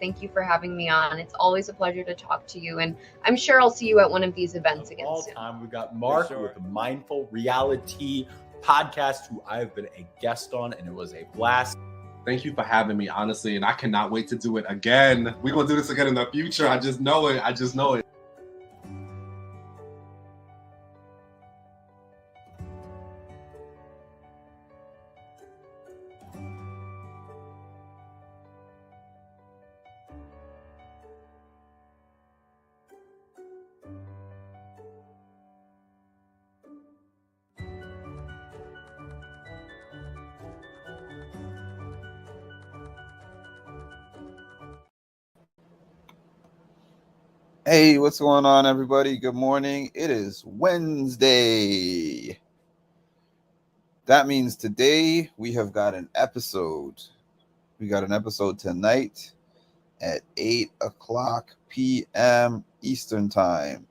Thank you for having me on. It's always a pleasure to talk to you, and I'm sure I'll see you at one of these events again All soon. time, we got Mark with the Mindful Reality podcast, who I've been a guest on, and it was a blast. Thank you for having me, honestly, and I cannot wait to do it again. We're going to do this again in the future. I just know it. Hey, what's going on, everybody? Good morning. It is Wednesday. That means today we have got an episode. We got an episode tonight at 8 o'clock p.m. Eastern Time.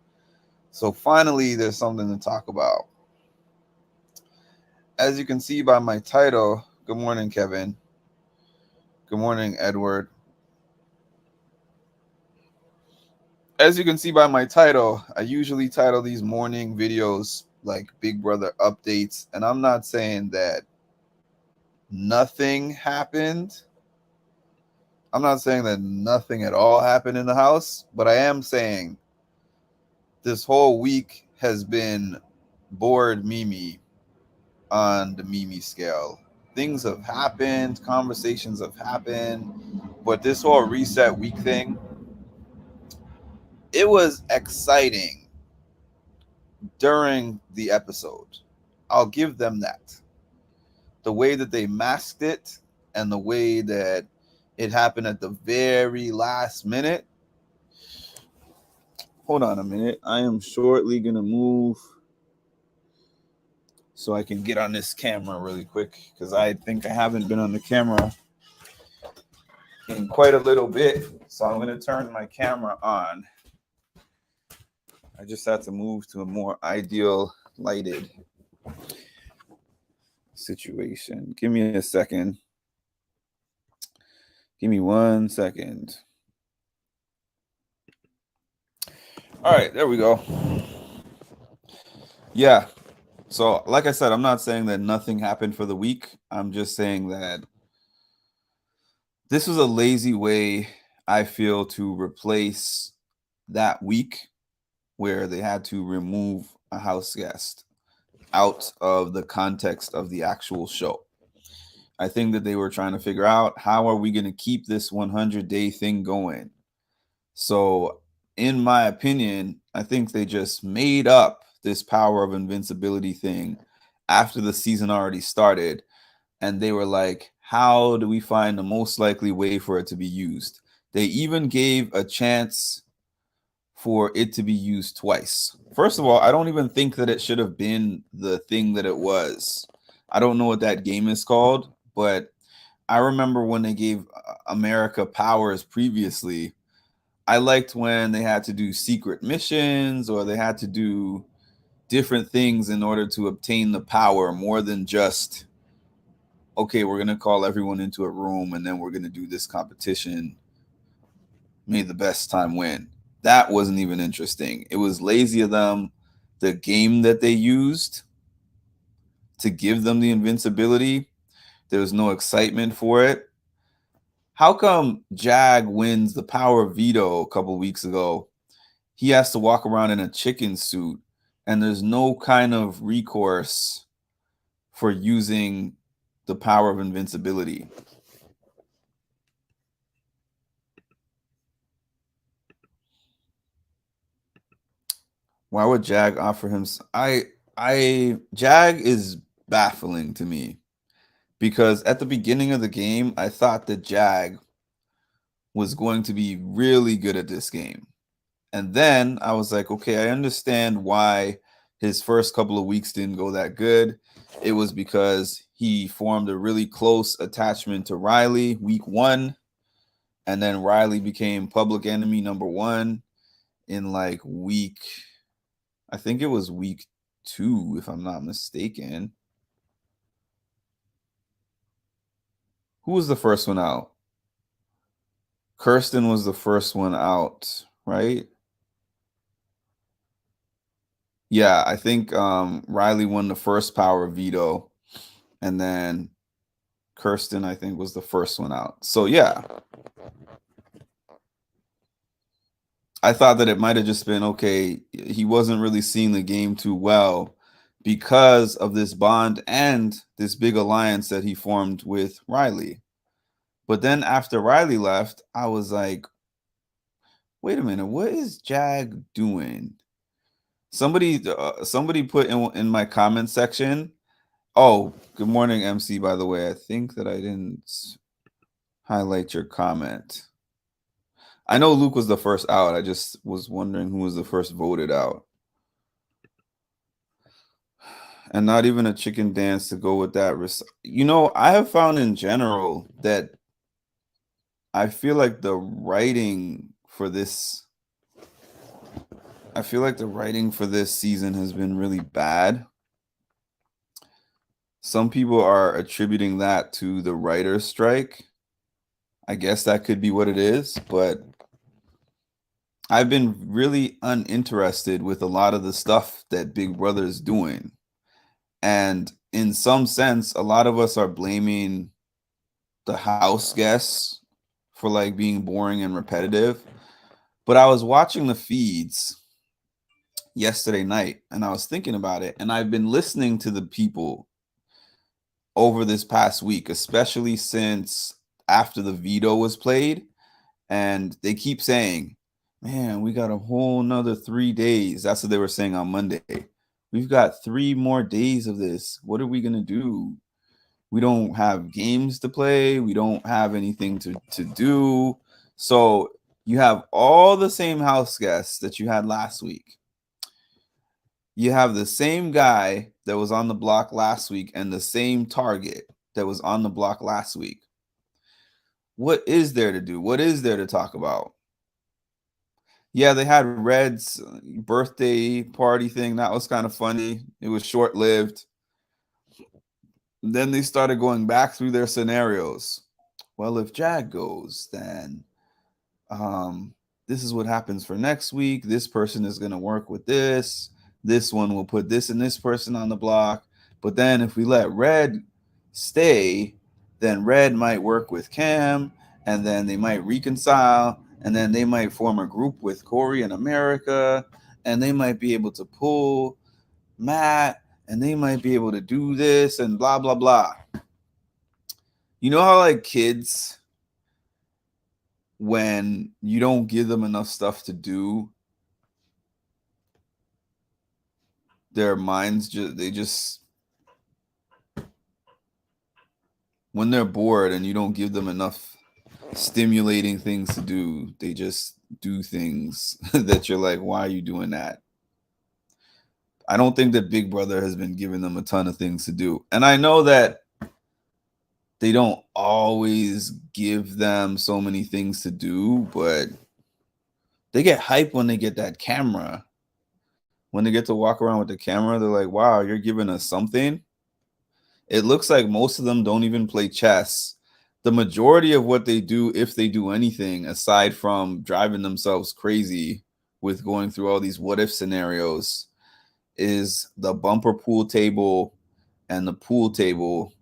So finally, there's something to talk about. As you can see by my title, good morning, Kevin. Good morning, Edward. As you can see by my title, I usually title these morning videos like Big Brother updates, and I'm not saying that nothing happened. I'm not saying that nothing at all happened in the house, but I am saying this whole week has been bored Mimi on the Mimi scale. Things have happened, conversations have happened, but this whole reset week thing, it was exciting during the episode. I'll give them that. The way that they masked it and the way that it happened at the very last minute. Hold on a minute. I am shortly going to move so I can get on this camera really quick, because I think I haven't been on the camera in quite a little bit. So I'm going to turn my camera on. I just had to move to a more ideal lighted situation. Give me a second. Give me 1 second. All right, there we go. Yeah. So, like I said, I'm not saying that nothing happened for the week. I'm just saying that this was a lazy way, I feel, to replace that week where they had to remove a house guest out of the context of the actual show. I think that they were trying to figure out, how are we going to keep this 100-day thing going? So, in my opinion, I think they just made up this power of invincibility thing after the season already started. And they were like, how do we find the most likely way for it to be used? They even gave a chance for it to be used twice. First of all, I don't even think that it should have been the thing that it was. I don't know what that game is called, but I remember when they gave America powers previously, I liked when they had to do secret missions or they had to do different things in order to obtain the power, more than just, okay, we're going to call everyone into a room and then we're going to do this competition. May the best time win. That wasn't even interesting. It was lazy of them. The game that they used to give them the invincibility, there was no excitement for it. How come Jag wins the power of veto a couple of weeks ago? He has to walk around in a chicken suit, and there's no kind of recourse for using the power of invincibility. Why would Jag offer him? Jag is baffling to me, because at the beginning of the game, I thought that Jag was going to be really good at this game. And then I was like, okay, I understand why his first couple of weeks didn't go that good. It was because he formed a really close attachment to Riley week 1. And then Riley became public enemy number 1 in like I think it was week 2, if I'm not mistaken. Who was the first one out? Kirsten was the first one out, right? Yeah, I think Riley won the first power veto, and then Kirsten, I think, was the first one out. So yeah, I thought that it might have just been okay. He wasn't really seeing the game too well because of this bond and this big alliance that he formed with Riley. But then after Riley left, I was like, wait a minute, what is Jag doing? Somebody put in my comment section. Oh, good morning, MC. By the way, I think that I didn't highlight your comment. I know Luke was the first out. I just was wondering who was the first voted out. And not even a chicken dance to go with that. You know, I have found in general that I feel like the writing for this season has been really bad. Some people are attributing that to the writer's strike. I guess that could be what it is, but I've been really uninterested with a lot of the stuff that Big Brother is doing. And in some sense, a lot of us are blaming the house guests for like being boring and repetitive. But I was watching the feeds yesterday night and I was thinking about it, and I've been listening to the people over this past week, especially since after the veto was played, and they keep saying, man, we got a whole nother 3 days. That's what they were saying on Monday. We've got 3 more days of this. What are we going to do? We don't have games to play. We don't have anything to do. So you have all the same house guests that you had last week. You have the same guy that was on the block last week and the same target that was on the block last week. What is there to do? What is there to talk about? Yeah, they had Red's birthday party thing. That was kind of funny. It was short-lived. Then they started going back through their scenarios. Well, if Jag goes, then this is what happens for next week. This person is going to work with this. This one will put this and this person on the block. But then if we let Red stay, then Red might work with Cam, and then they might reconcile, and then they might form a group with Corey and America, and they might be able to pull Matt, and they might be able to do this and blah, blah, blah. You know how like kids, when you don't give them enough stuff to do, their minds just when they're bored and you don't give them enough stimulating things to do, they just do things that you're like, why are you doing that? I don't think that Big Brother has been giving them a ton of things to do. And I know that they don't always give them so many things to do, but they get hyped when they get that camera. When they get to walk around with the camera, they're like, wow, you're giving us something. It looks like most of them don't even play chess. The majority of what they do, if they do anything, aside from driving themselves crazy with going through all these what if scenarios, is the bumper pool table and the pool table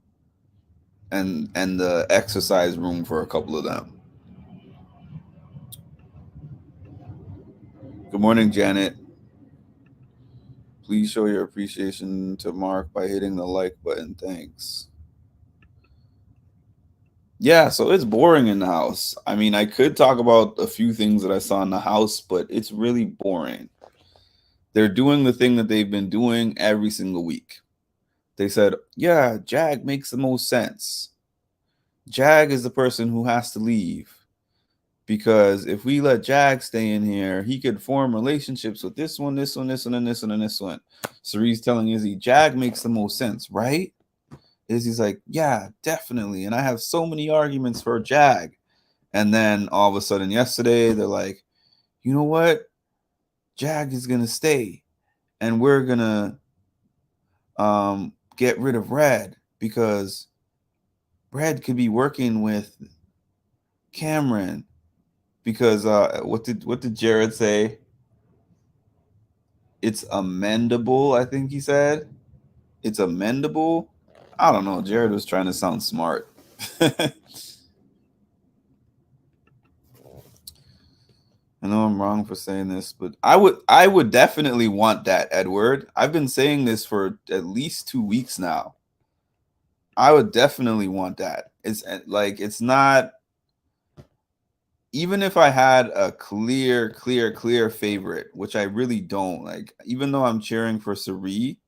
and the exercise room for a couple of them. Good morning, Janet. Please show your appreciation to Mark by hitting the like button. Thanks. Yeah, so it's boring in the house. I mean, I could talk about a few things that I saw in the house, but it's really boring. They're doing the thing that they've been doing every single week. They said, yeah, Jag makes the most sense. Jag is the person who has to leave. Because if we let Jag stay in here, he could form relationships with this one, this one, this one, and this one, and this one. Cerie's telling Izzy, Jag makes the most sense, right? Izzy's like, yeah, definitely. And I have so many arguments for Jag. And then all of a sudden yesterday, they're like, you know what? Jag is going to stay. And we're going to get rid of Red because Red could be working with Cameron because what did Jared say? It's amendable, I think he said. It's amendable. I don't know. Jared was trying to sound smart. I know I'm wrong for saying this, but I would definitely want that, Edward. I've been saying this for at least 2 weeks now. I would definitely want that. It's like, it's not, even if I had a clear favorite, which I really don't, like, even though I'm cheering for Sari,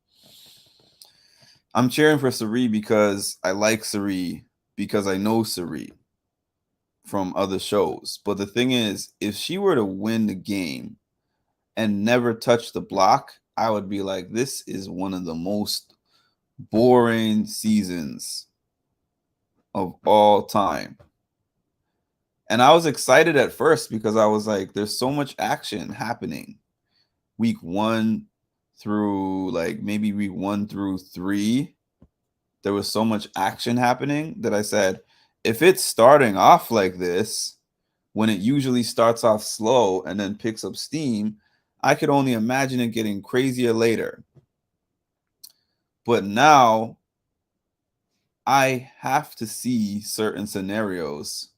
because I like Sari, because I know Sari from other shows. But the thing is, if she were to win the game and never touch the block, I would be like, this is one of the most boring seasons of all time. And I was excited at first because I was like, there's so much action happening. Week 1 through like maybe week 1 through 3, there was so much action happening that I said, if it's starting off like this, when it usually starts off slow and then picks up steam, I could only imagine it getting crazier later. But now I have to see certain scenarios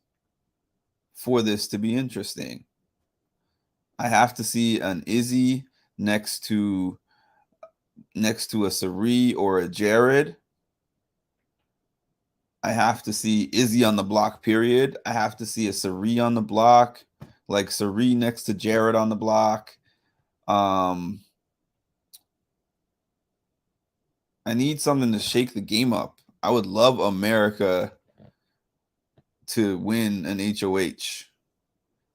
for this to be interesting. I have to see an Izzy next to a Sari or a Jared. I have to see Izzy on the block, period. I have to see a Sari on the block, like Sari next to Jared on the block. I need something to shake the game up. I would love America to win an HOH.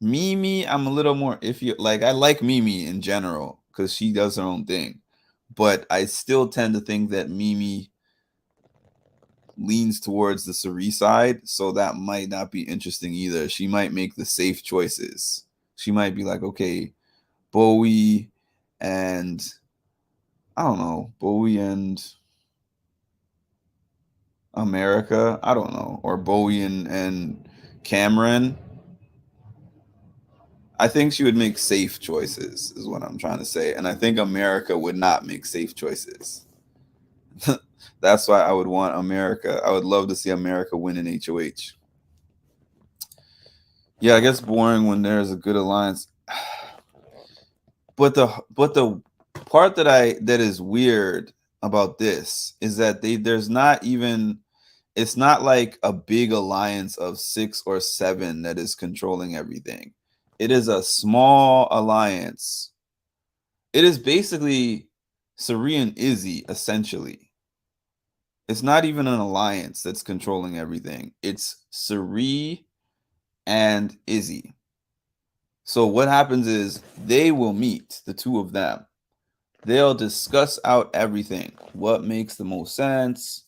Mimi, I'm a little more iffy. Like, I like Mimi in general because she does her own thing. But I still tend to think that Mimi leans towards the Sari side, so that might not be interesting either. She might make the safe choices. She might be like, okay, Bowie and Bowie and America. I don't know. Or Bowie and Cameron. I think she would make safe choices, is what I'm trying to say. And I think America would not make safe choices. That's why I would want America. I would love to see America win an HOH. Yeah, I guess boring when there's a good alliance. But the part that is weird about this is that there's not even, it's not like a big alliance of 6 or 7 that is controlling everything. It is a small alliance. It is basically Sari and Izzy, essentially. It's not even an alliance that's controlling everything. It's Sari and Izzy. So what happens is they will meet, the two of them. They'll discuss out everything. What makes the most sense?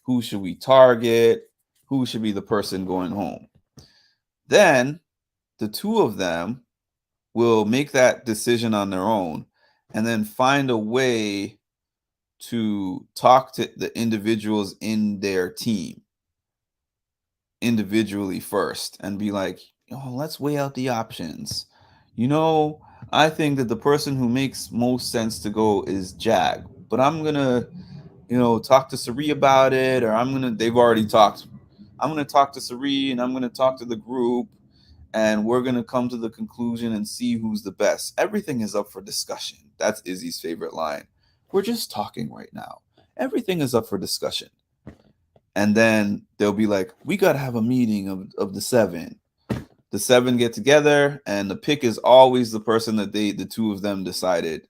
Who should we target? Who should be the person going home? Then the two of them will make that decision on their own and then find a way to talk to the individuals in their team individually first and be like, oh, let's weigh out the options. I think that the person who makes most sense to go is Jag, but I'm going to, talk to Sari about it, or they've already talked. I'm going to talk to Sari and I'm going to talk to the group, and we're going to come to the conclusion and see who's the best. Everything is up for discussion. That's Izzy's favorite line. We're just talking right now. Everything is up for discussion. And then they'll be like, we got to have a meeting of the 7. The 7 get together, and the pick is always the person that the two of them decided.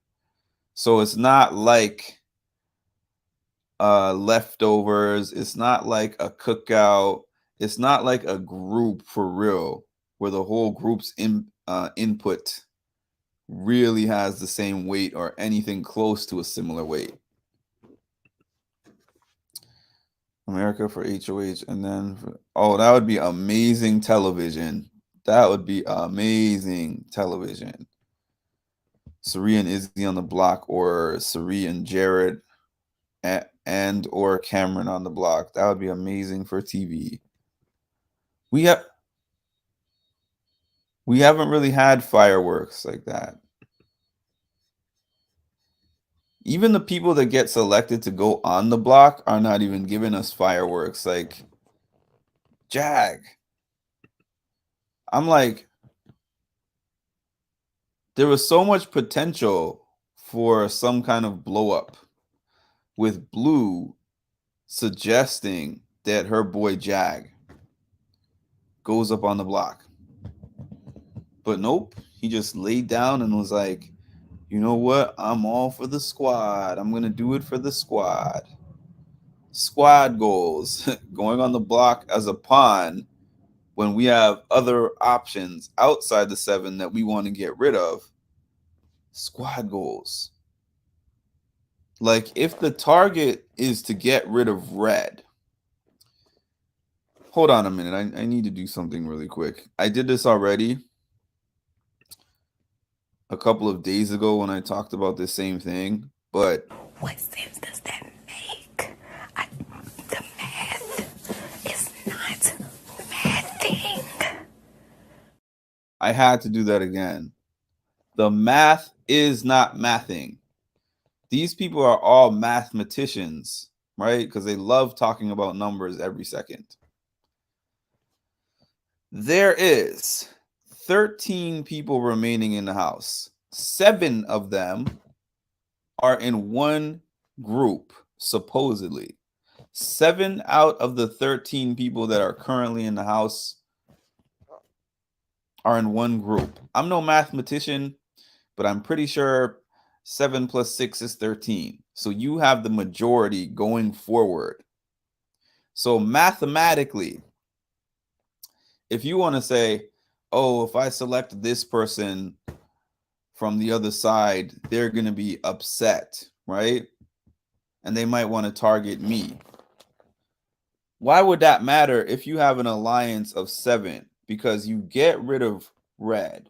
So it's not like leftovers. It's not like a cookout. It's not like a group for real, where the whole group's input really has the same weight or anything close to a similar weight. America for HOH, and then that would be amazing television. That would be amazing television. Sari and Izzy on the block, or Sari and Jared and or Cameron on the block. That would be amazing for TV. We have We haven't really had fireworks like that. Even the people that get selected to go on the block are not even giving us fireworks. Like, Jag. I'm like, there was so much potential for some kind of blow up with Blue suggesting that her boy Jag goes up on the block. But nope, he just laid down and was like, you know what? I'm all for the squad. I'm going to do it for the squad. Squad goals, going on the block as a pawn when we have other options outside the 7 that we want to get rid of. Squad goals. Like, if the target is to get rid of red, hold on a minute. I need to do something really quick. I did this already a couple of days ago when I talked about this same thing, but what sense does that make? The math is not mathing. I had to do that again. The math is not mathing. These people are all mathematicians, right? Because they love talking about numbers every second. There is 13 people remaining in the house. 7 of them are in one group, supposedly. 7 out of the 13 people that are currently in the house are in one group. I'm no mathematician, but I'm pretty sure 7 plus 6 is 13. So you have the majority going forward. So mathematically, if you want to say, oh, if I select this person from the other side, they're going to be upset, right? And they might want to target me. Why would that matter if you have an alliance of 7? Because you get rid of red.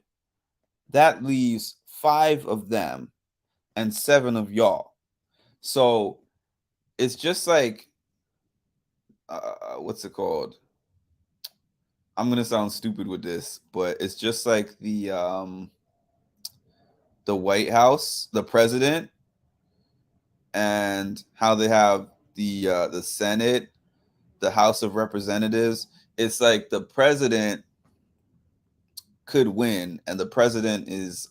That leaves 5 of them and 7 of y'all. So it's just like, what's it called? I'm gonna sound stupid with this, but it's just like the White House, the president, and how they have the Senate, the House of Representatives. It's like the president could win, and the president is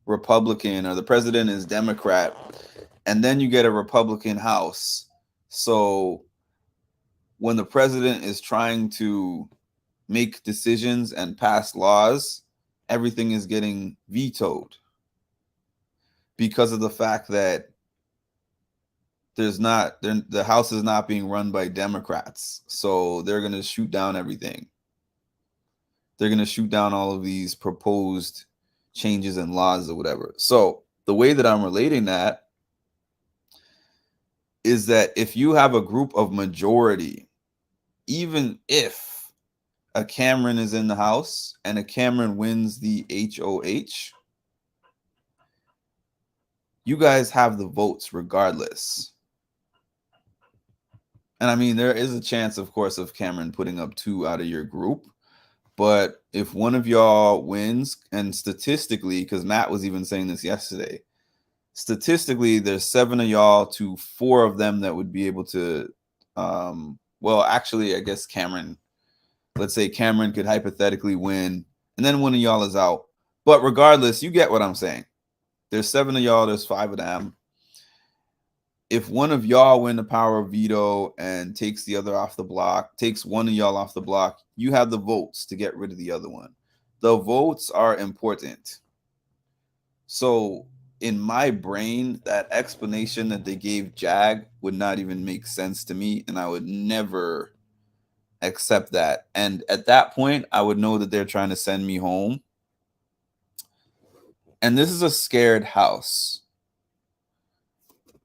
Republican, or the president is Democrat, and then you get a Republican House. So when the president is trying to make decisions and pass laws, everything is getting vetoed because of the fact that the House is not being run by Democrats. So they're going to shoot down everything. They're going to shoot down all of these proposed changes in laws or whatever. So the way that I'm relating that is that if you have a group of majority, even if a Cameron is in the House and a Cameron wins the HOH, you guys have the votes regardless. And I mean, there is a chance, of course, of Cameron putting up 2 out of your group. But if one of y'all wins, and statistically, because Matt was even saying this yesterday, statistically, there's 7 of y'all to 4 of them that would be able to, well, actually, I guess Cameron, let's say Cameron could hypothetically win, and then one of y'all is out. But regardless, you get what I'm saying. There's 7 of y'all, there's 5 of them. If one of y'all win the power of veto and takes the other off the block, takes one of y'all off the block, you have the votes to get rid of the other one. The votes are important. So in my brain, that explanation that they gave Jag would not even make sense to me, and I would never accept that. And at that point, I would know that they're trying to send me home. And this is a scared house.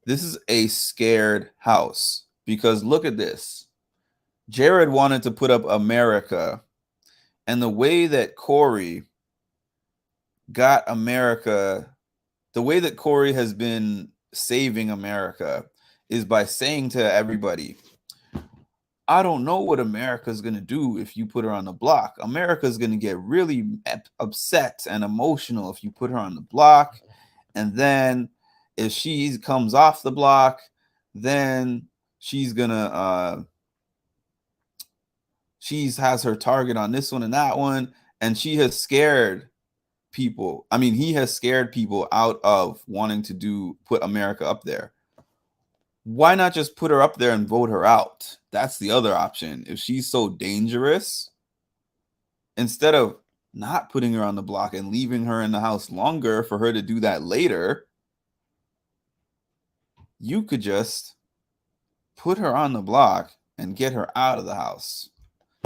This is a scared house, because look at this. Jared wanted to put up America, and the way that Corey got America, the way that Corey has been saving America is by saying to everybody, I don't know what America's going to do if you put her on the block. America's going to get really upset and emotional if you put her on the block. And then if she comes off the block, then she's going to has her target on this one and that one, and she has scared people. I mean, he has scared people out of wanting to put America up there. Why not just put her up there and vote her out? That's the other option. If she's so dangerous, instead of not putting her on the block and leaving her in the house longer for her to do that later, you could just put her on the block and get her out of the house.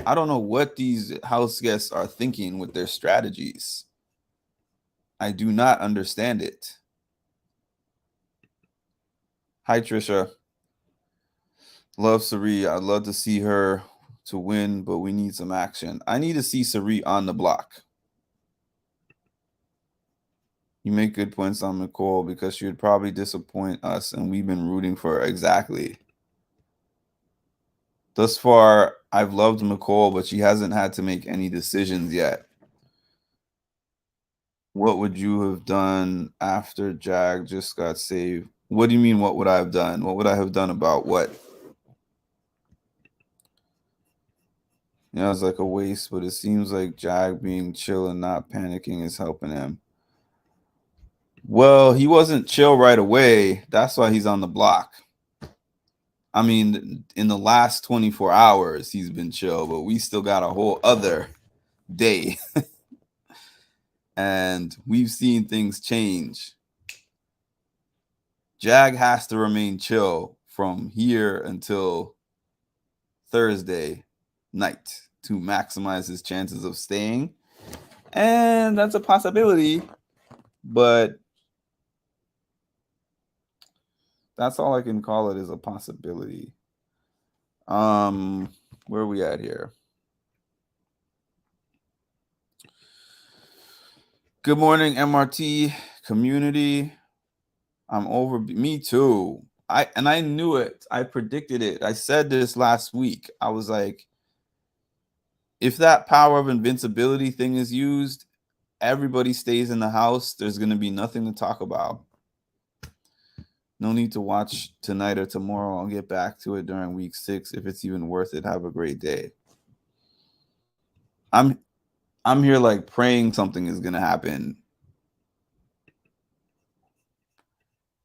I don't know what these house guests are thinking with their strategies. I do not understand it. Hi, Trisha. Love Sari. I'd love to see her to win, but we need some action. I need to see Sari on the block. You make good points on Nicole because she would probably disappoint us, and we've been rooting for her. Exactly. Thus far, I've loved Nicole, but she hasn't had to make any decisions yet. What would you have done after Jag just got saved? What do you mean, what would I have done? What would I have done about what? Yeah, it's like a waste, but it seems like Jag being chill and not panicking is helping him. Well, he wasn't chill right away. That's why he's on the block. I mean, in the last 24 hours, he's been chill, but we still got a whole other day. And we've seen things change. Jag has to remain chill from here until Thursday night to maximize his chances of staying. And that's a possibility, but that's all I can call it, is a possibility. Where are we at here? Good morning, MRT community. I'm over. Me too. I knew it. I predicted it. I said this last week. I was like, if that power of invincibility thing is used, everybody stays in the house. There's going to be nothing to talk about. No need to watch tonight or tomorrow. I'll get back to it during week 6 if it's even worth it. Have a great day. I'm here like praying something is going to happen.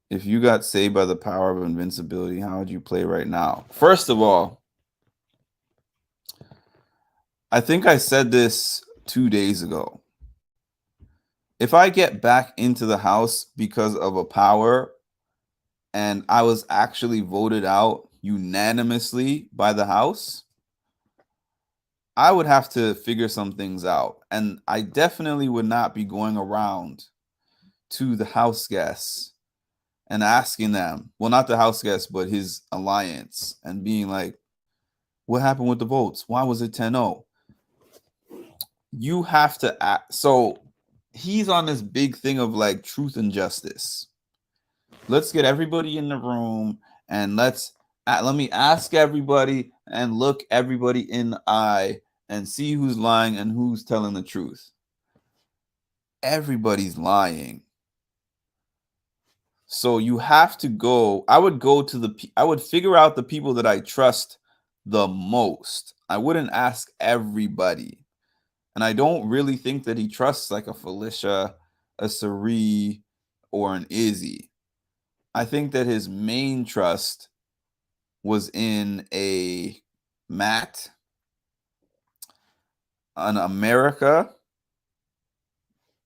If you got saved by the power of invincibility, how would you play right now? First of all, I think I said this 2 days ago. If I get back into the house because of a power and I was actually voted out unanimously by the house, I would have to figure some things out. And I definitely would not be going around to the house guests and asking them, well, not the house guests, but his alliance, and being like, what happened with the votes? Why was it 10-0? You have to act. So he's on this big thing of like truth and justice. Let's get everybody in the room and let me ask everybody and look everybody in the eye and see who's lying and who's telling the truth. Everybody's lying. So you have to go. I would figure out the people that I trust the most. I wouldn't ask everybody. And I don't really think that he trusts like a Felicia, a Sari, or an Izzy. I think that his main trust was in a Matt, an America,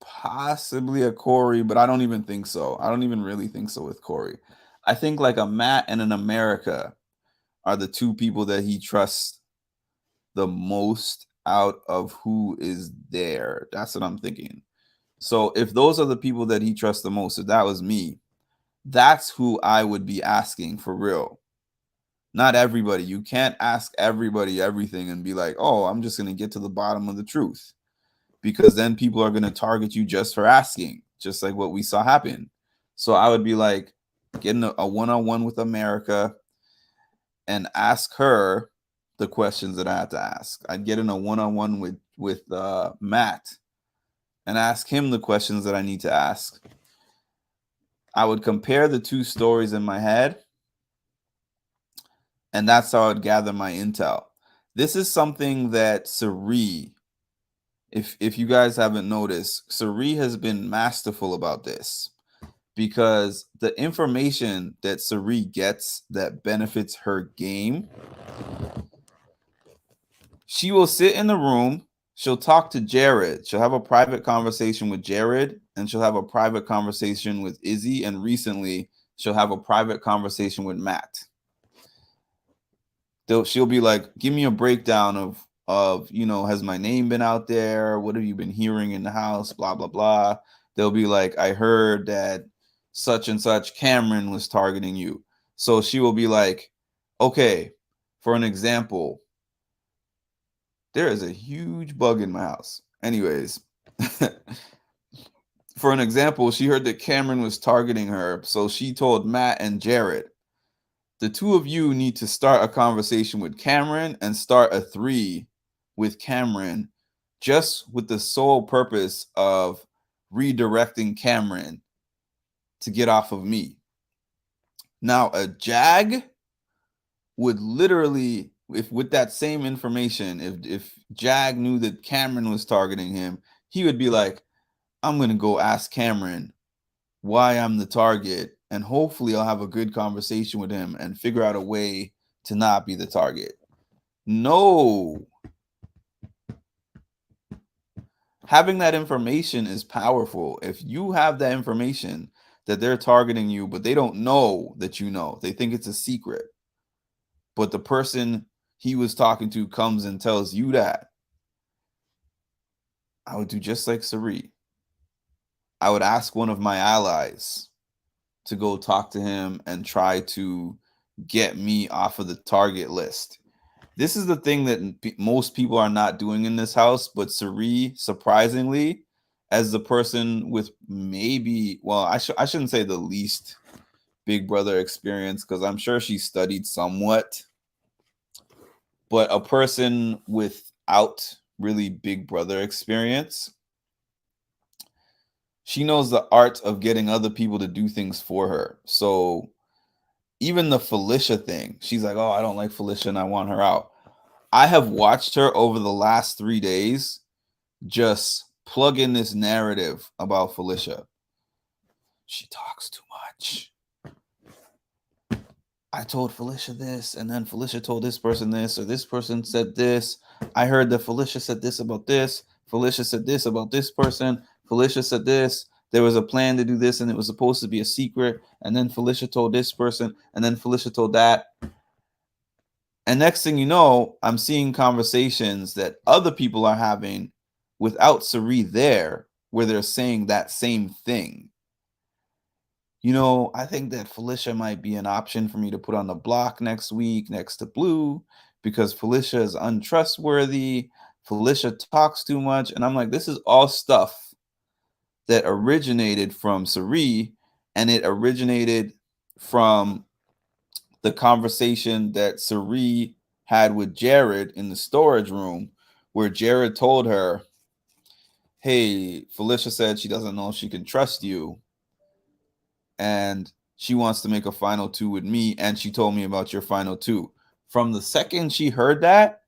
possibly a Corey, but I don't even think so. I don't even really think so with Corey. I think like a Matt and an America are the two people that he trusts the most out of who is there. That's what I'm thinking. So if those are the people that he trusts the most, if that was me, that's who I would be asking for real. Not everybody. You can't ask everybody everything and be like, oh, I'm just going to get to the bottom of the truth. Because then people are going to target you just for asking, just like what we saw happen. So I would be like, getting a one-on-one with America and ask her the questions that I had to ask. I'd get in a one-on-one with Matt and ask him the questions that I need to ask. I would compare the two stories in my head, and that's how I'd gather my intel. This is something that Sari, if you guys haven't noticed, Sari has been masterful about this, because the information that Sari gets that benefits her game, she will sit in the room, she'll talk to Jared, she'll have a private conversation with Jared, and she'll have a private conversation with Izzy, and recently she'll have a private conversation with Matt. She'll be like, give me a breakdown of has my name been out there? What have you been hearing in the house? Blah, blah, blah. They'll be like, I heard that such and such Cameron was targeting you. So she will be like, okay, for an example, there is a huge bug in my house. Anyways, for an example, she heard that Cameron was targeting her. So she told Matt and Jared, the two of you need to start a conversation with Cameron and start a 3 with Cameron, just with the sole purpose of redirecting Cameron to get off of me. Now, a Jag would literally, if with that same information, if Jag knew that Cameron was targeting him, he would be like, I'm going to go ask Cameron why I'm the target, and hopefully I'll have a good conversation with him and figure out a way to not be the target. No. Having that information is powerful. If you have that information that they're targeting you, but they don't know that you know, they think it's a secret, but the person he was talking to comes and tells you that, I would do just like Sari. I would ask one of my allies to go talk to him and try to get me off of the target list. This is the thing that most people are not doing in this house, but Sari, surprisingly, as the person with maybe, well, I shouldn't say the least Big Brother experience, because I'm sure she studied somewhat, but a person without really Big Brother experience, she knows the art of getting other people to do things for her. So even the Felicia thing, she's like, oh, I don't like Felicia and I want her out. I have watched her over the last 3 days just plug in this narrative about Felicia. She talks too much. I told Felicia this, and then Felicia told this person this, or this person said this. I heard that Felicia said this about this. Felicia said this about this person. Felicia said this. There was a plan to do this, and it was supposed to be a secret. And then Felicia told this person, and then Felicia told that. And next thing you know, I'm seeing conversations that other people are having without Sari there, where they're saying that same thing. I think that Felicia might be an option for me to put on the block next week next to Blue, because Felicia is untrustworthy. Felicia talks too much. And I'm like, this is all stuff that originated from Sari, and it originated from the conversation that Sari had with Jared in the storage room, where Jared told her, hey, Felicia said she doesn't know if she can trust you, and she wants to make a final 2 with me, and she told me about your final 2. From the second she heard that,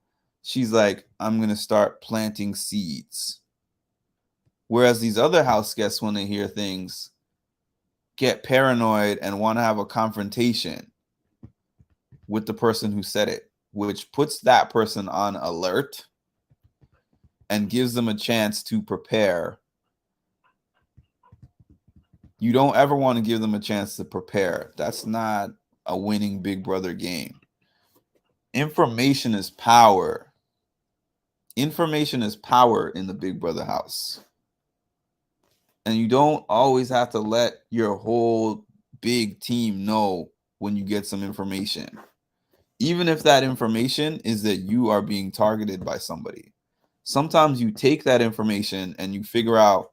she's like, I'm going to start planting seeds. Whereas these other house guests, when they hear things, get paranoid and want to have a confrontation with the person who said it, which puts that person on alert and gives them a chance to prepare. You don't ever want to give them a chance to prepare. That's not a winning Big Brother game. Information is power. Information is power in the Big Brother house. And you don't always have to let your whole big team know when you get some information. Even if that information is that you are being targeted by somebody. Sometimes you take that information and you figure out,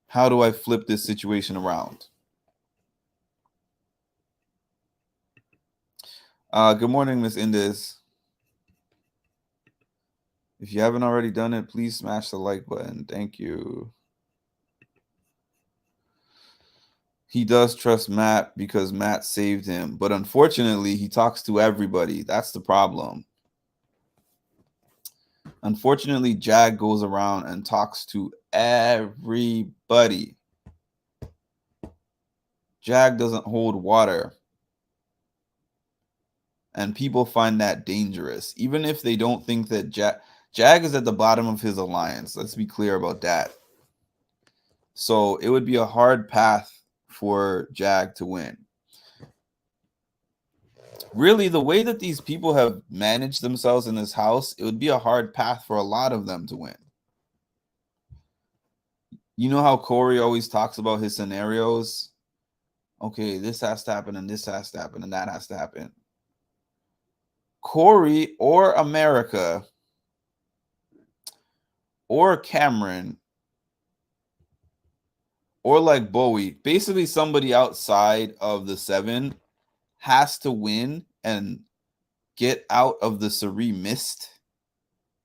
how do I flip this situation around? Good morning, Miss Indis. If you haven't already done it, please smash the like button. Thank you. He does trust Matt because Matt saved him. But unfortunately, he talks to everybody. That's the problem. Unfortunately, Jag goes around and talks to everybody. Jag doesn't hold water. And people find that dangerous. Even if they don't think that Jag is at the bottom of his alliance. Let's be clear about that. So it would be a hard path for Jag to win. Really, the way that these people have managed themselves in this house, it would be a hard path for a lot of them to win. You know how Corey always talks about his scenarios? Okay, this has to happen, and this has to happen, and that has to happen. Corey or America or Cameron or like Bowie, basically somebody outside of the 7 has to win and get out of the Suri mist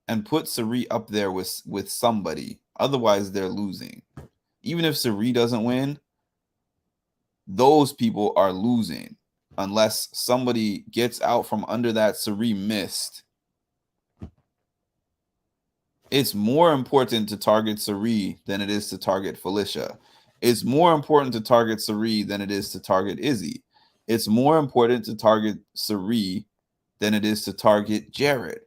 and put Suri up there with somebody. Otherwise, they're losing. Even if Suri doesn't win, those people are losing unless somebody gets out from under that Suri mist. It's more important to target Suri than it is to target Felicia. It's more important to target Suri than it is to target Izzy. It's more important to target Suri than it is to target Jared.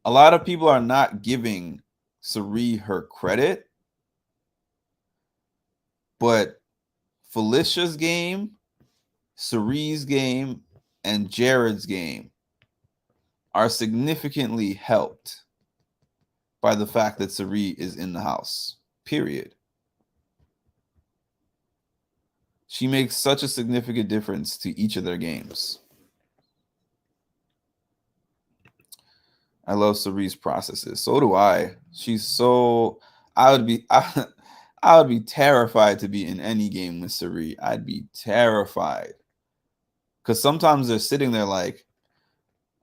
A lot of people are not giving Suri her credit, but Felicia's game, Suri's game, and Jared's game are significantly helped by the fact that Suri is in the house, period. She makes such a significant difference to each of their games. I love Suri's processes. So do I. She's so... I would be terrified to be in any game with Suri. I'd be terrified. Because sometimes they're sitting there like,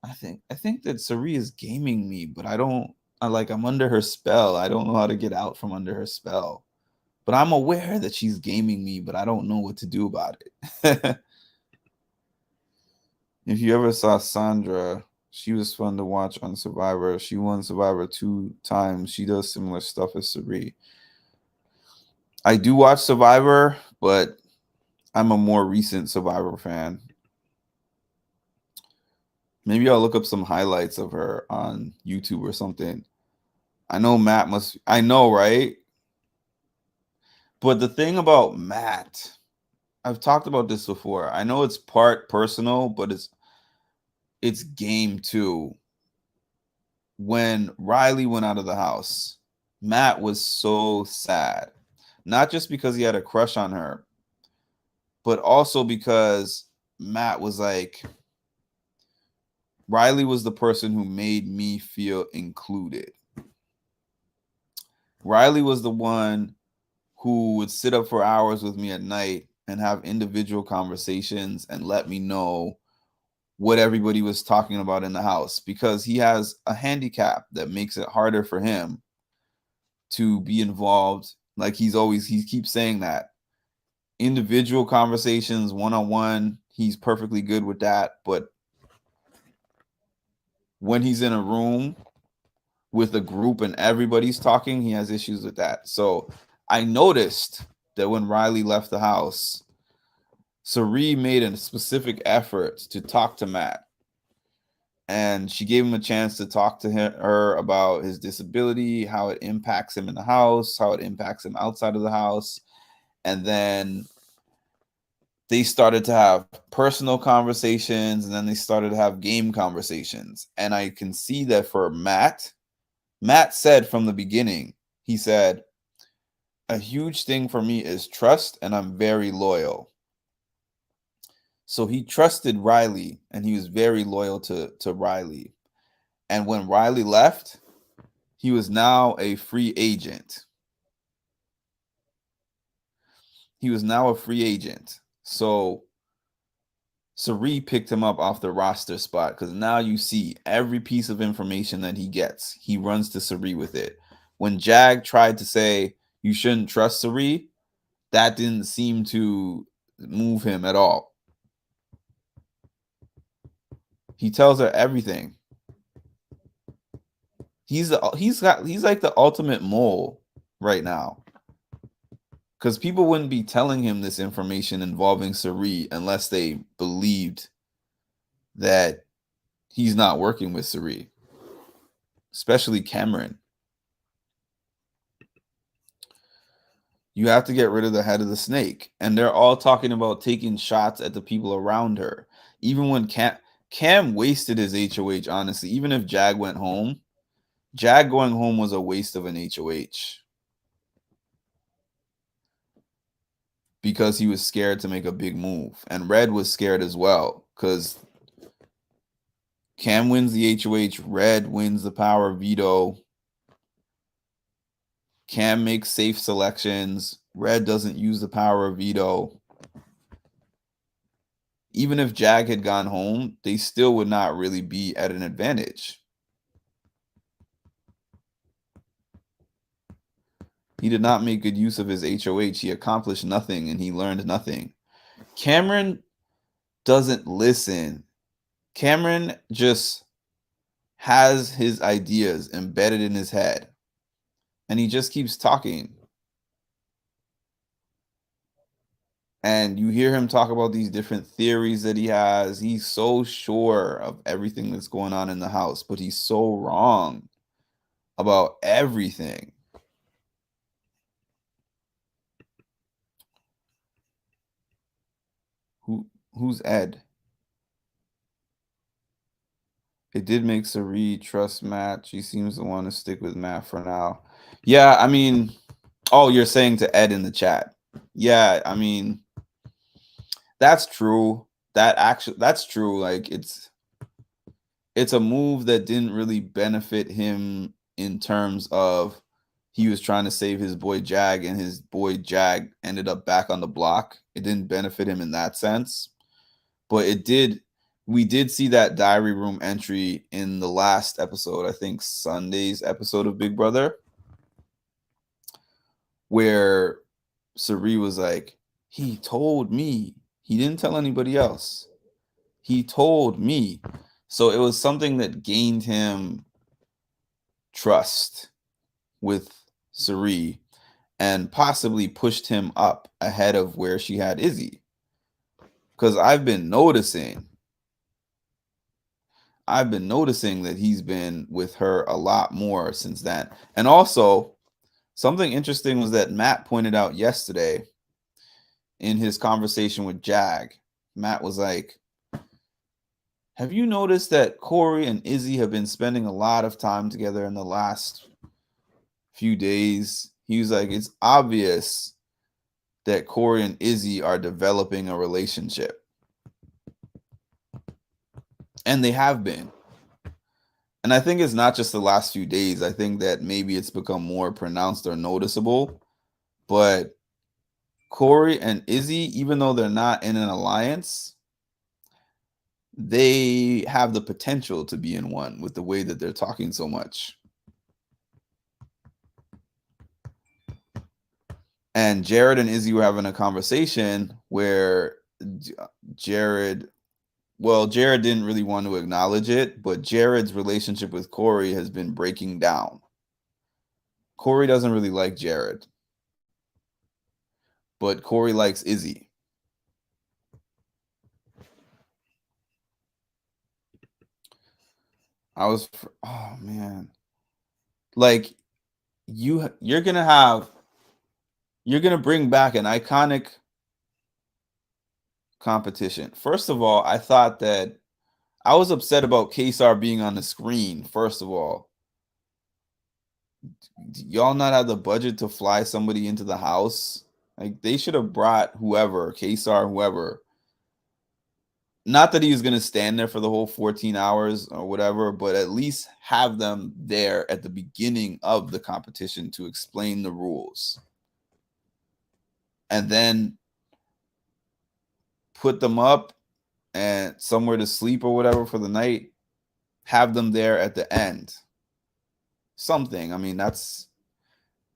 I think that Suri is gaming me, but I'm under her spell. I don't know how to get out from under her spell. But I'm aware that she's gaming me, but I don't know what to do about it. If you ever saw Sandra, she was fun to watch on Survivor. She won Survivor 2 times. She does similar stuff as Suri. I do watch Survivor, but I'm a more recent Survivor fan. Maybe I'll look up some highlights of her on YouTube or something. I know Matt must... I know, right? But the thing about Matt, I've talked about this before. I know it's part personal, but it's game too. When Riley went out of the house, Matt was so sad. Not just because he had a crush on her, but also because Matt was like, Riley was the person who made me feel included. Riley was the one who would sit up for hours with me at night and have individual conversations and let me know what everybody was talking about in the house, because he has a handicap that makes it harder for him to be involved. Like he keeps saying that. Individual conversations, one-on-one, he's perfectly good with that. But when he's in a room with a group and everybody's talking, he has issues with that. So I noticed that when Riley left the house, Suri made a specific effort to talk to Matt. And she gave him a chance to talk to her about his disability, how it impacts him in the house, how it impacts him outside of the house. And then they started to have personal conversations, and then they started to have game conversations. And I can see that for Matt said from the beginning, he said, a huge thing for me is trust, and I'm very loyal. So he trusted Riley, and he was very loyal to Riley. And when Riley left, he was now a free agent. So Sari picked him up off the roster spot because now you see every piece of information that he gets, he runs to Sari with it. When Jag tried to say you shouldn't trust Sari, that didn't seem to move him at all. He tells her everything. He's like the ultimate mole right now. Because people wouldn't be telling him this information involving Sari unless they believed that he's not working with Sari. Especially Cameron. You have to get rid of the head of the snake. And they're all talking about taking shots at the people around her. Even when Cam wasted his HOH, honestly. Even if Jag went home, Jag going home was a waste of an HOH. Because he was scared to make a big move. And Red was scared as well. Because Cam wins the HOH. Red wins the power veto. Cam makes safe selections. Red doesn't use the power of veto. Even if Jag had gone home, they still would not really be at an advantage. He did not make good use of his HOH. He accomplished nothing and he learned nothing. Cameron doesn't listen. Cameron just has his ideas embedded in his head. And he just keeps talking. And you hear him talk about these different theories that he has. He's so sure of everything that's going on in the house, but he's so wrong about everything. Who's Ed? It did make Sari trust Matt. She seems to want to stick with Matt for now. Yeah, I mean, oh, you're saying to Ed in the chat. Yeah, I mean, that's true. That's true. Like it's a move that didn't really benefit him in terms of he was trying to save his boy Jag and his boy Jag ended up back on the block. It didn't benefit him in that sense. But we did see that diary room entry in the last episode, I think Sunday's episode of Big Brother, where Sari was like, he told me. He didn't tell anybody else. He told me. So it was something that gained him trust with Sari and possibly pushed him up ahead of where she had Izzy. Because I've been noticing that he's been with her a lot more since then. And also, something interesting was that Matt pointed out yesterday in his conversation with Jag. Matt was like, have you noticed that Corey and Izzy have been spending a lot of time together in the last few days? He was like, it's obvious that Corey and Izzy are developing a relationship. And they have been. And I think it's not just the last few days. I think that maybe it's become more pronounced or noticeable. But Corey and Izzy, even though they're not in an alliance, they have the potential to be in one with the way that they're talking so much. And Jared and Izzy were having a conversation where Jared didn't really want to acknowledge it, but Jared's relationship with Corey has been breaking down. Corey doesn't really like Jared, but Corey likes Izzy. Oh man. Like you're going to bring back an iconic competition. First of all, I thought that I was upset about Kesar being on the screen. First of all, y'all not have the budget to fly somebody into the house. Like they should have brought whoever, Kesar, whoever. Not that he was going to stand there for the whole 14 hours or whatever, but at least have them there at the beginning of the competition to explain the rules. And then put them up and somewhere to sleep or whatever for the night, have them there at the end. Something. I mean,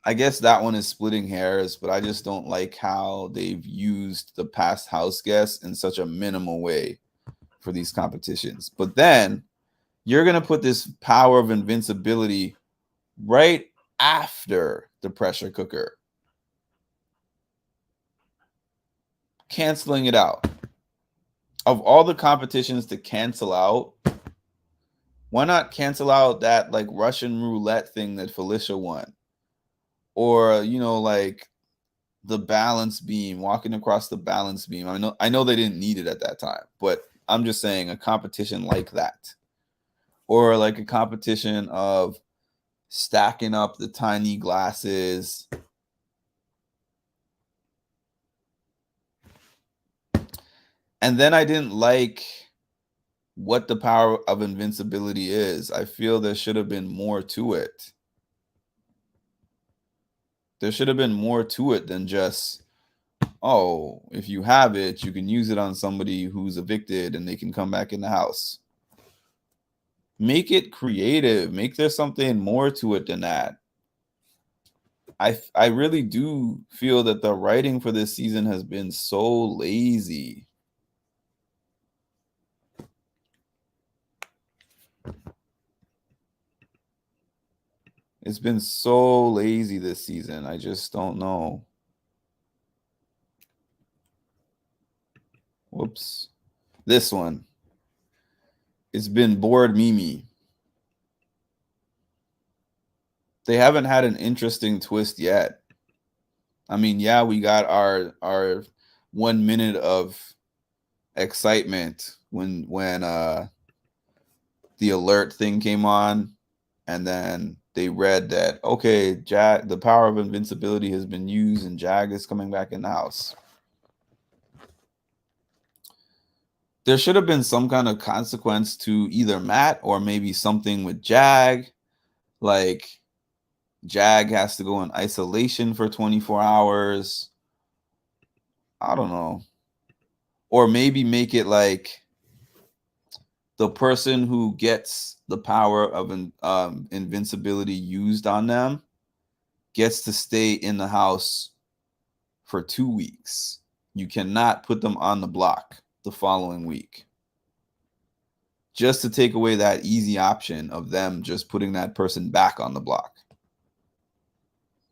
I guess that one is splitting hairs, but I just don't like how they've used the past house guests in such a minimal way for these competitions. But then you're going to put this power of invincibility right after the pressure cooker, canceling it out. Of all the competitions to cancel out, why not cancel out that like Russian roulette thing that Felicia won? Or, like the balance beam, walking across the balance beam. I know they didn't need it at that time, but I'm just saying a competition like that. Or like a competition of stacking up the tiny glasses. And then I didn't like what the power of invincibility is. I feel there should have been more to it. There should have been more to it than just, oh, if you have it, you can use it on somebody who's evicted and they can come back in the house. Make it creative. Make there something more to it than that. I really do feel that the writing for this season has been so lazy. It's been so lazy this season. I just don't know. Whoops. This one. It's been bored Mimi. They haven't had an interesting twist yet. I mean, yeah, we got our 1 minute of excitement when the alert thing came on, and then they read that, okay, the power of invincibility has been used and Jag is coming back in the house. There should have been some kind of consequence to either Matt or maybe something with Jag. Like Jag has to go in isolation for 24 hours. I don't know. Or maybe make it like the person who gets the power of invincibility used on them gets to stay in the house for 2 weeks. You cannot put them on the block the following week. Just to take away that easy option of them just putting that person back on the block.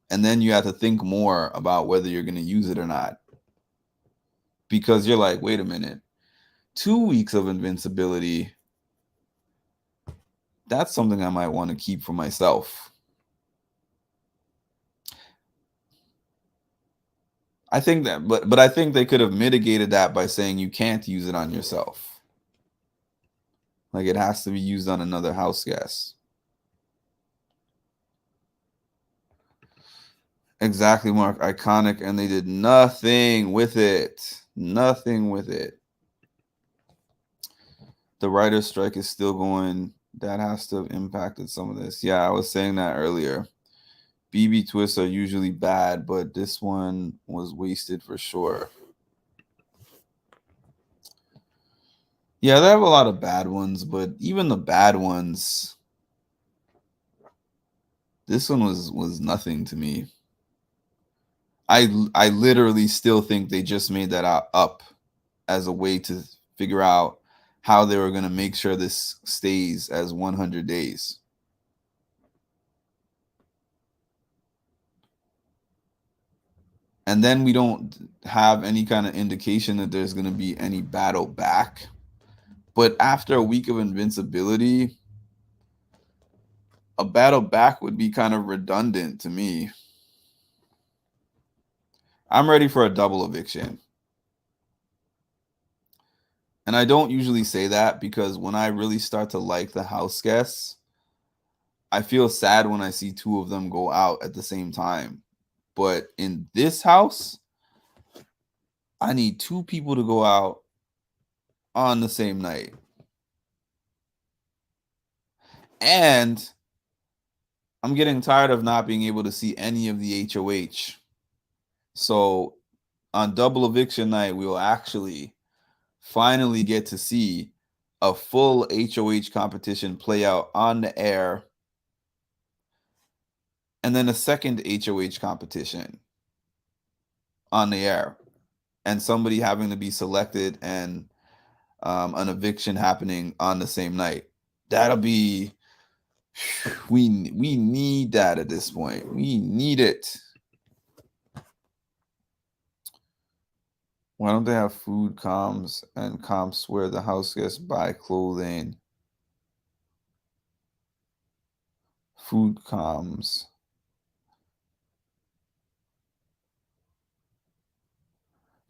And then you have to think more about whether you're going to use it or not. Because you're like, wait a minute. 2 weeks of invincibility, that's something I might want to keep for myself. I think that, but I think they could have mitigated that by saying you can't use it on yourself. Like it has to be used on another house guest. Exactly, Mark. Iconic, and they did nothing with it. Nothing with it. The writer's strike is still going. That has to have impacted some of this. Yeah, I was saying that earlier. BB twists are usually bad, but this one was wasted for sure. Yeah, they have a lot of bad ones, but even the bad ones, this one was nothing to me. I literally still think they just made that up as a way to figure out how they were going to make sure this stays as 100 days. And then we don't have any kind of indication that there's going to be any battle back. But after a week of invincibility, a battle back would be kind of redundant to me. I'm ready for a double eviction. And I don't usually say that because when I really start to like the house guests, I feel sad when I see two of them go out at the same time. But in this house, I need two people to go out on the same night. And I'm getting tired of not being able to see any of the HOH. So on double eviction night, we will actually finally get to see a full HOH competition play out on the air, and then a second HOH competition on the air, and somebody having to be selected and an eviction happening on the same night. That'll be, we need that at this point. We need it. Why don't they have food comms and comps where the house guests buy clothing? Food comms.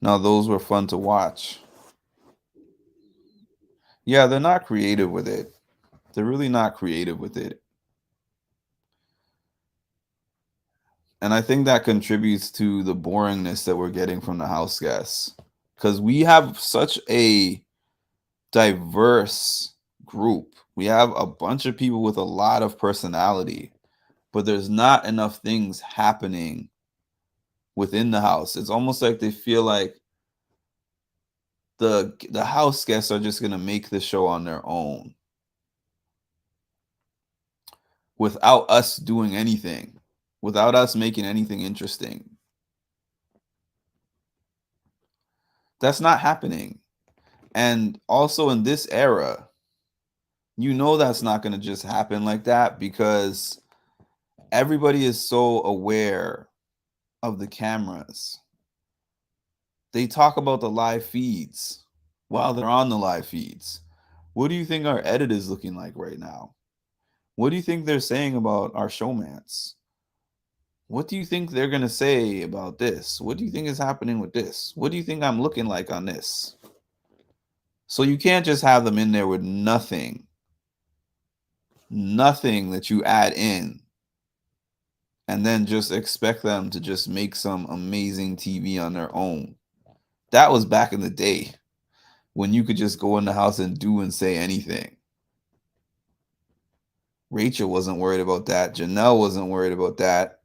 Now those were fun to watch. Yeah, they're not creative with it. They're really not creative with it. And I think that contributes to the boringness that we're getting from the house guests. Because we have such a diverse group. We have a bunch of people with a lot of personality, but there's not enough things happening within the house. It's almost like they feel like the house guests are just going to make the show on their own without us doing anything, without us making anything interesting. That's not happening. And also in this era, you know that's not going to just happen like that, because everybody is so aware of the cameras. They talk about the live feeds while they're on the live feeds. What do you think our edit is looking like right now? What do you think they're saying about our showmance? What do you think they're going to say about this? What do you think is happening with this? What do you think I'm looking like on this? So you can't just have them in there with nothing that you add in, and then just expect them to just make some amazing TV on their own. That was back in the day when you could just go in the house and do and say anything. Rachel wasn't worried about that. Janelle wasn't worried about that.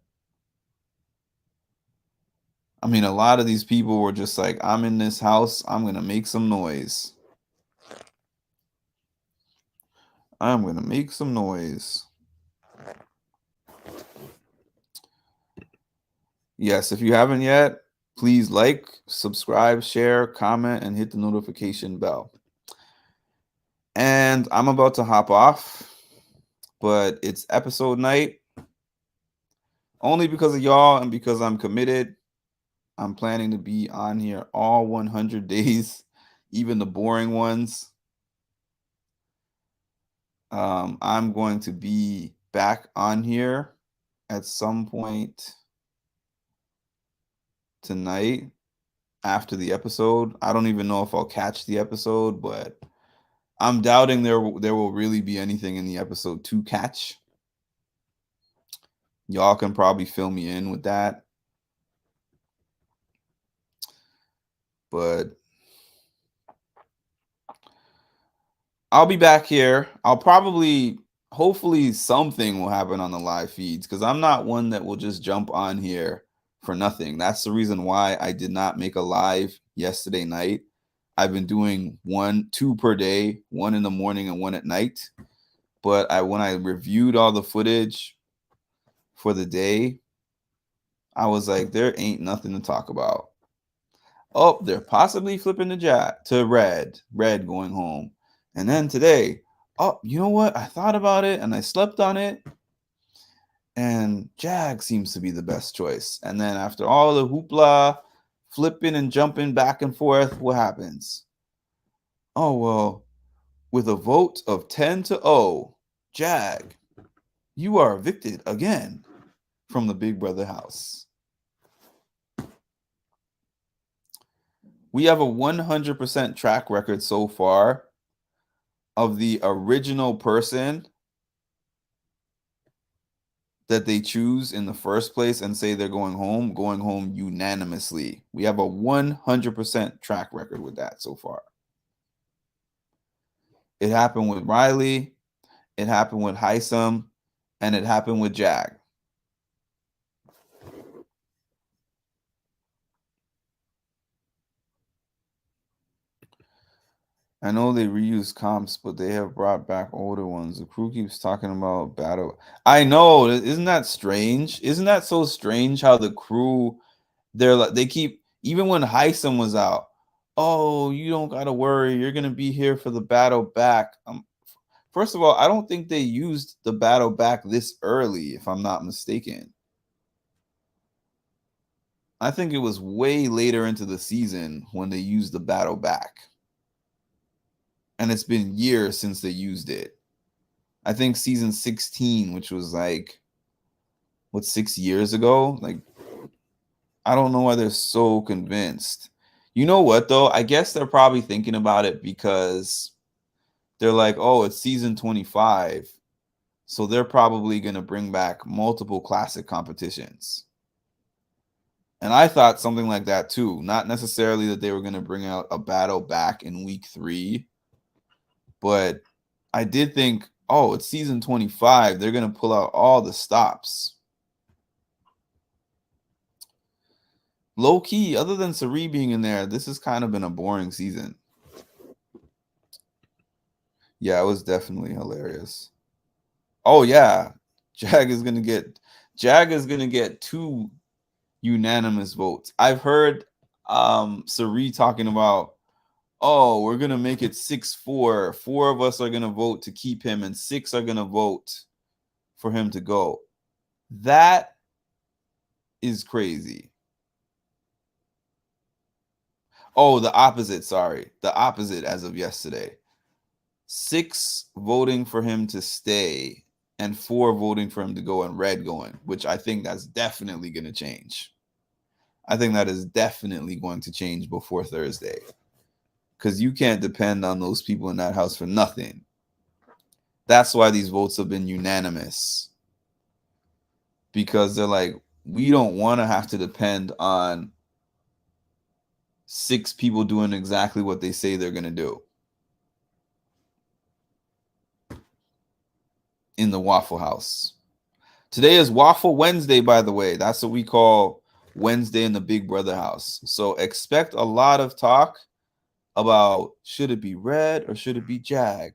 I mean, a lot of these people were just like, I'm in this house, I'm going to make some noise. I'm going to make some noise. Yes, if you haven't yet, please like, subscribe, share, comment, and hit the notification bell. And I'm about to hop off, but it's episode night. Only because of y'all and because I'm committed. I'm planning to be on here all 100 days, even the boring ones. I'm going to be back on here at some point tonight after the episode. I don't even know if I'll catch the episode, but I'm doubting there will really be anything in the episode to catch. Y'all can probably fill me in with that. But I'll be back here. Hopefully something will happen on the live feeds, because I'm not one that will just jump on here for nothing. That's the reason why I did not make a live yesterday night. I've been doing 2 per day, 1 in the morning and 1 at night. But when I reviewed all the footage for the day, I was like, there ain't nothing to talk about. Oh, they're possibly flipping to red going home. And then today, oh, you know what? I thought about it and I slept on it. And Jag seems to be the best choice. And then after all the hoopla, flipping and jumping back and forth, what happens? Oh, well, with a vote of 10-0, Jag, you are evicted again from the Big Brother house. We have a 100% track record so far of the original person that they choose in the first place and say they're going home unanimously. We have a 100% track record with that so far. It happened with Riley, it happened with Heisem, and it happened with Jag. I know they reuse comps, but they have brought back older ones. The crew keeps talking about battle. I know, isn't that strange? Isn't that so strange how the crew they're like they keep even when Heisem was out. Oh, you don't gotta worry. You're gonna be here for the battle back. First of all, I don't think they used the battle back this early, if I'm not mistaken. I think it was way later into the season when they used the battle back. And it's been years since they used it. I think season 16, which was like, what, 6 years ago? Like, I don't know why they're so convinced. You know what, though? I guess they're probably thinking about it because they're like, oh, it's season 25. So they're probably going to bring back multiple classic competitions. And I thought something like that too. Not necessarily that they were going to bring out a battle back in week 3, but I did think, oh, it's season 25. They're going to pull out all the stops. Low key, other than Sari being in there, this has kind of been a boring season. Yeah, it was definitely hilarious. Oh yeah, Jag is gonna get 2 unanimous votes. I've heard Sari talking about, oh, we're gonna make it 6-4. 4 of us are gonna vote to keep him, and 6 are gonna vote for him to go. That is crazy. Oh, the opposite. Sorry, the opposite as of yesterday. 6 voting for him to stay and 4 voting for him to go and Red going, which I think that's definitely going to change. I think that is definitely going to change before Thursday because you can't depend on those people in that house for nothing. That's why these votes have been unanimous, because they're like, we don't want to have to depend on 6 people doing exactly what they say they're going to do in the Waffle House. Today is Waffle Wednesday, by the way. That's what we call Wednesday in the Big Brother house. So expect a lot of talk about should it be Red or should it be Jag.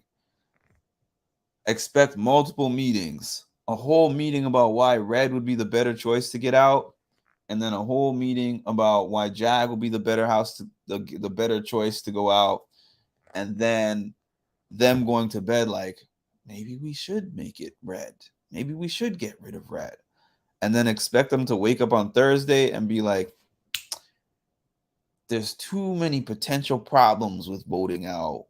Expect multiple meetings. A whole meeting about why Red would be the better choice to get out, and then a whole meeting about why Jag will be the better the better choice to go out, and then them going to bed like, maybe we should make it Red. Maybe we should get rid of Red. And then expect them to wake up on Thursday and be like, there's too many potential problems with voting out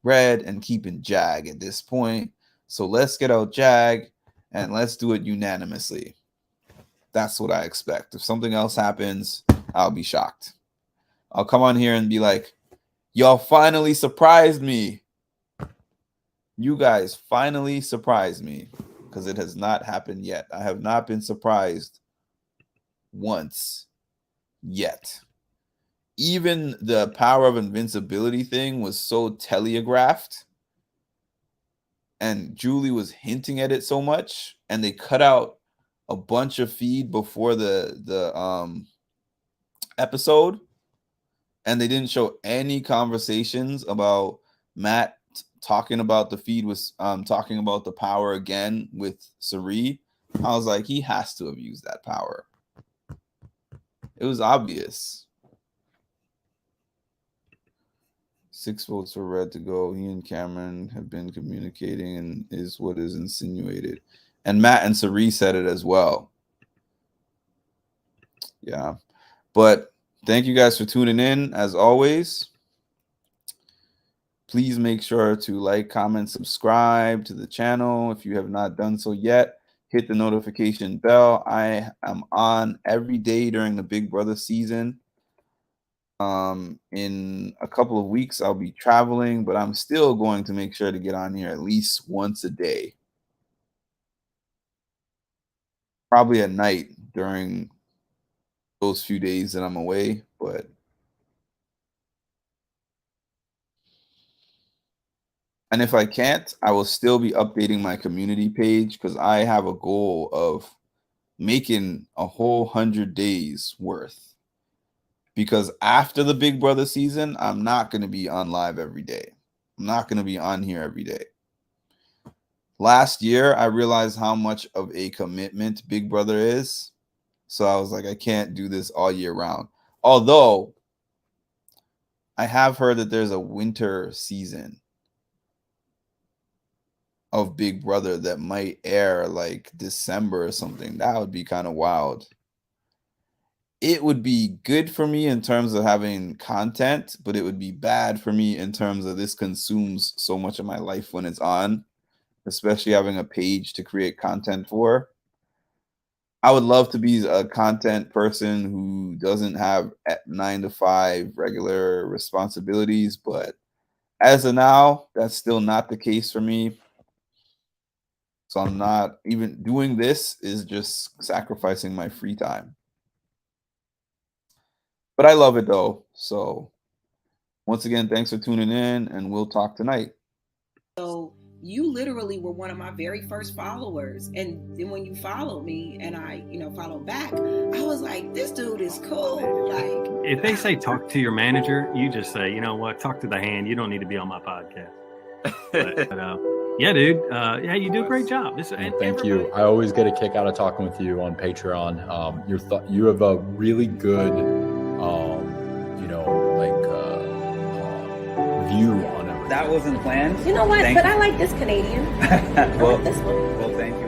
Red and keeping Jag at this point. So let's get out Jag and let's do it unanimously. That's what I expect. If something else happens, I'll be shocked. I'll come on here and be like, y'all finally surprised me. You guys finally surprised me, because it has not happened yet. I have not been surprised once yet. Even the power of invincibility thing was so telegraphed, and Julie was hinting at it so much, and they cut out a bunch of feed before the episode, and they didn't show any conversations about Matt talking about the feed, was talking about the power again with Sari. I was like, he has to have used that power. It was obvious. 6 votes for Red to go. He and Cameron have been communicating and is what is insinuated. And Matt and Sari said it as well. Yeah. But thank you guys for tuning in. As always, please make sure to like, comment, subscribe to the channel if you have not done so yet. Hit the notification bell. I am on every day during the Big Brother season. In a couple of weeks, I'll be traveling, but I'm still going to make sure to get on here at least once a day. Probably at night during those few days that I'm away, but and if I can't, I will still be updating my community page, because I have a goal of making a whole 100 days worth. because after the Big Brother season, I'm not going to be on live every day. I'm not going to be on here every day. Last year, I realized how much of a commitment Big Brother is. So I was like, I can't do this all year round. Although I have heard that there's a winter season of Big Brother that might air like December or something. That would be kind of wild. It would be good for me in terms of having content, but it would be bad for me in terms of this consumes so much of my life when it's on, especially having a page to create content for. I would love to be a content person who doesn't have 9 to 5 regular responsibilities, but as of now, that's still not the case for me. So I'm not even doing this is just sacrificing my free time. But I love it though. So once again, thanks for tuning in, and we'll talk tonight. So you literally were one of my very first followers. And then when you followed me and I, followed back, I was like, this dude is cool. Like, if they say talk to your manager, you just say, you know what, talk to the hand. You don't need to be on my podcast. But yeah, dude. Yeah, you do a great job. Thank you. I always get a kick out of talking with you on Patreon. You have a really good, view on it. That wasn't planned. You know what? Thank but you. I like this Canadian. Well, I like this one. Well, thank you.